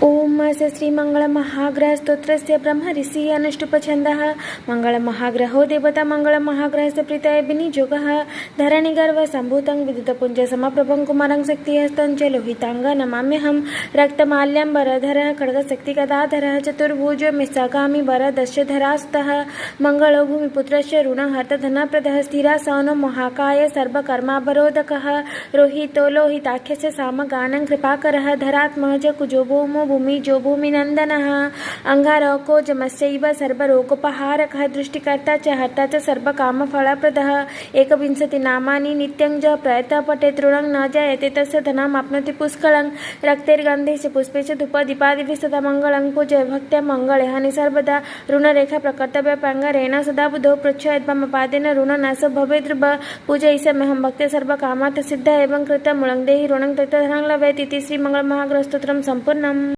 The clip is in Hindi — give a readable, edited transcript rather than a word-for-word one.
ओम अस्य श्रीमङ्गलमहाग्रहस्तोत्रस्य ब्रह्मऋषि अनुष्टुप्छन्दः। मङ्गलमहाग्रहो देवता मङ्गलमहाग्रहस्य प्रीतये विनियोगः। धरणिगर्भसम्भूतं विद्युतपुञ्जसमप्रभं कुमारं शक्तिहस्तं च लोहिताङ्गं नमाम्यहं। रक्तमाल्यम्बरधरः खड्गशक्तिगदाधरः चतुर्भुजो मिस्सागामी वरदशधरास्तः। मङ्गलो भूमिपुत्रस्य ऋणहर्तधनप्रदः स्थिरासनो महाकाय सर्वकर्मावरोधकः। रोहितो लोहिताख्यस्य सामगानं कृपाकरः। धरात्मज कुजो भूमो भूमिजो भूमिनन्दनः। अंगारकोजमस्यैव सर्वरोगोपहारकः। दृष्टिकर्ता च हर्ता च सर्वकामफलप्रदः। एकविंशतिनामानि नित्यं च प्रयतः पठेत् ऋणं न जायते तस्य धनमाप्नोति पुष्कलं। रक्तैर्गन्धे च पुष्पे च धूपदीपादिभिः सदा मङ्गलं पूजय भक्त्या मङ्गले हनि सर्वदा। ऋणरेखा प्रकर्तव्यपाङ्गारेण सदा बुधौ पृच्छयद्मपादेन ऋणनाशो भवेद्। पूजयिष्याम्यहं भक्त्या सर्वकामार्थसिद्धये एवं कृतं मूलं देहि ऋणं तत्र धनं लभेत् इति श्रीमङ्गलमहाग्रहस्तोत्रं सम्पूर्णम्।